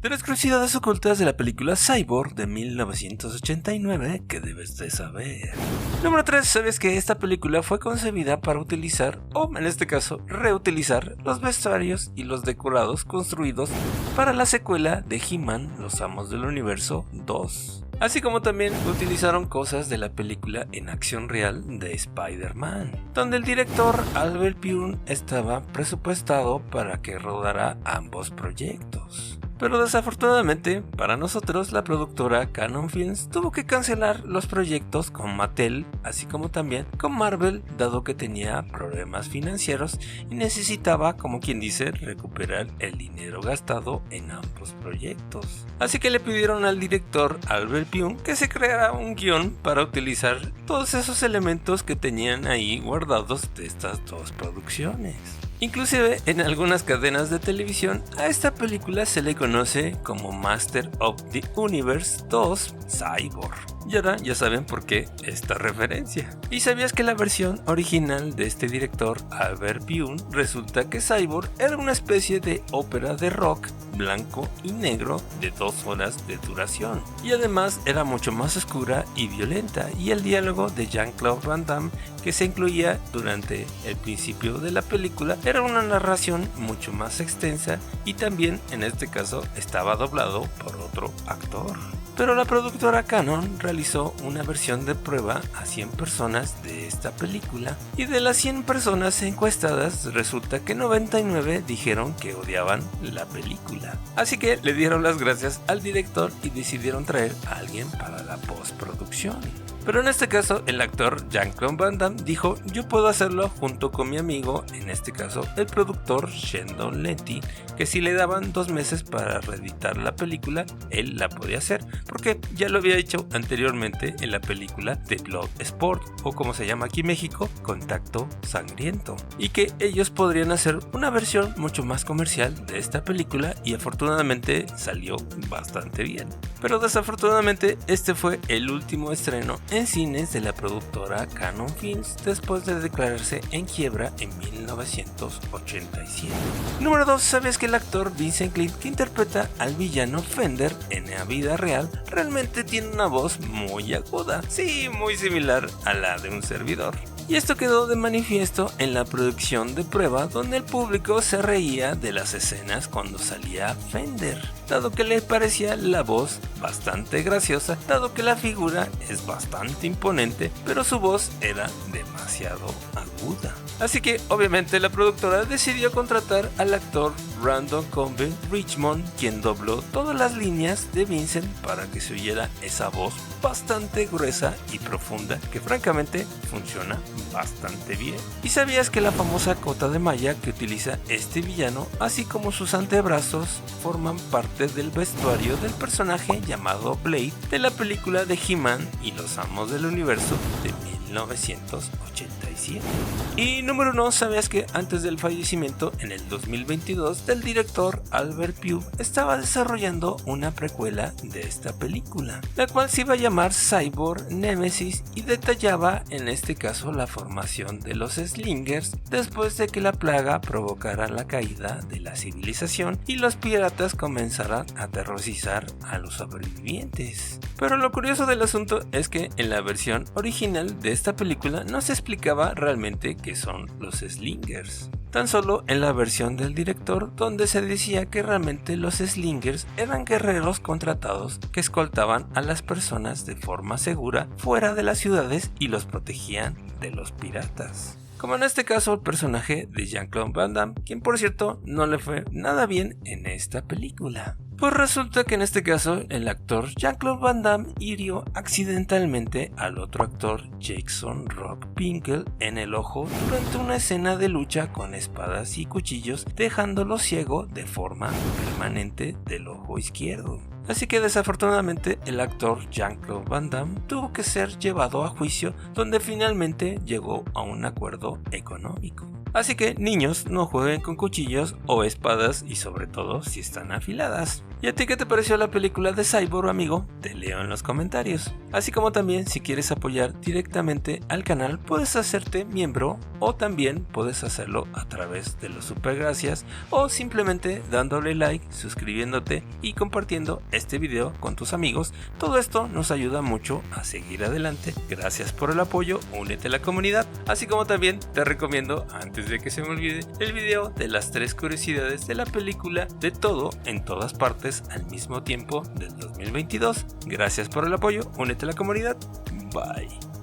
De las curiosidades ocultas de la película Cyborg de 1989 que debes de saber. Número 3. ¿Sabes que esta película fue concebida para utilizar, o en este caso reutilizar, los vestuarios y los decorados construidos para la secuela de He-Man, Los Amos del Universo 2? Así como también utilizaron cosas de la película en acción real de Spider-Man, donde el director Albert Pyun estaba presupuestado para que rodara ambos proyectos. Pero desafortunadamente para nosotros, la productora Cannon Films tuvo que cancelar los proyectos con Mattel, así como también con Marvel, dado que tenía problemas financieros y necesitaba, como quien dice, recuperar el dinero gastado en ambos proyectos. Así que le pidieron al director Albert Pyun que se creara un guión para utilizar todos esos elementos que tenían ahí guardados de estas dos producciones. Inclusive en algunas cadenas de televisión a esta película se le conoce como Master of the Universe 2 Cyborg. Y ahora ya saben por qué esta referencia. ¿Y sabías que la versión original de este director Albert Pyun resulta que Cyborg era una especie de ópera de rock blanco y negro de 2 horas de duración? Y además era mucho más oscura y violenta, y el diálogo de Jean-Claude Van Damme que se incluía durante el principio de la película era una narración mucho más extensa, y también en este caso estaba doblado por otro actor. Pero la productora Cannon realizó una versión de prueba a 100 personas de esta película, y de las 100 personas encuestadas resulta que 99 dijeron que odiaban la película. Así que le dieron las gracias al director y decidieron traer a alguien para la postproducción. Pero en este caso el actor Jean-Claude Van Damme dijo: yo puedo hacerlo junto con mi amigo, en este caso el productor Sheldon Letty, que si le daban 2 meses para reeditar la película, él la podía hacer, porque ya lo había hecho anteriormente en la película de Bloodsport, o como se llama aquí en México, Contacto Sangriento, y que ellos podrían hacer una versión mucho más comercial de esta película, y afortunadamente salió bastante bien. Pero desafortunadamente este fue el último estreno en cines de la productora Cannon Films después de declararse en quiebra en 1987. Número 2. ¿Sabes que el actor Vincent Cliff, que interpreta al villano Fender en la vida real, realmente tiene una voz muy aguda? Sí, muy similar a la de un servidor. Y esto quedó de manifiesto en la producción de prueba, donde el público se reía de las escenas cuando salía Fender, dado que le parecía la voz bastante graciosa, dado que la figura es bastante imponente, pero su voz era demasiado aguda. Así que obviamente la productora decidió contratar al actor Brandon Convey Richmond, quien dobló todas las líneas de Vincent para que se oyera esa voz bastante gruesa y profunda, que francamente funciona bastante bien. ¿Y sabías que la famosa cota de malla que utiliza este villano, así como sus antebrazos, forman parte del vestuario del personaje llamado Blade de la película de He-Man y Los Amos del Universo de 1987? Y número 1, ¿sabías que antes del fallecimiento en el 2022 del director Albert Pyun estaba desarrollando una precuela de esta película, la cual se iba a llamar Cyborg Nemesis, y detallaba en este caso la formación de los Slingers después de que la plaga provocara la caída de la civilización y los piratas comenzaran a aterrorizar a los sobrevivientes? Pero lo curioso del asunto es que en la versión original de esta película no se explicaba realmente qué son los Slingers, tan solo en la versión del director, donde se decía que realmente los Slingers eran guerreros contratados que escoltaban a las personas de forma segura fuera de las ciudades y los protegían de los piratas, como en este caso el personaje de Jean-Claude Van Damme, quien por cierto no le fue nada bien en esta película. Pues resulta que en este caso el actor Jean-Claude Van Damme hirió accidentalmente al otro actor Jason Rock Pinkle en el ojo durante una escena de lucha con espadas y cuchillos, dejándolo ciego de forma permanente del ojo izquierdo. Así que desafortunadamente el actor Jean-Claude Van Damme tuvo que ser llevado a juicio, donde finalmente llegó a un acuerdo económico. Así que niños, no jueguen con cuchillos o espadas, y sobre todo si están afiladas. ¿Y a ti qué te pareció la película de Cyborg, amigo? Te leo en los comentarios. Así como también si quieres apoyar directamente al canal puedes hacerte miembro o también puedes hacerlo a través de los supergracias o simplemente dándole like, suscribiéndote y compartiendo este video con tus amigos. Todo esto nos ayuda mucho a seguir adelante. Gracias por el apoyo, únete a la comunidad. Así como también te recomiendo, antes de que se me olvide, el video de las 3 curiosidades de la película De Todo en Todas Partes al mismo tiempo del 2022. Gracias por el apoyo, únete a la comunidad. Bye.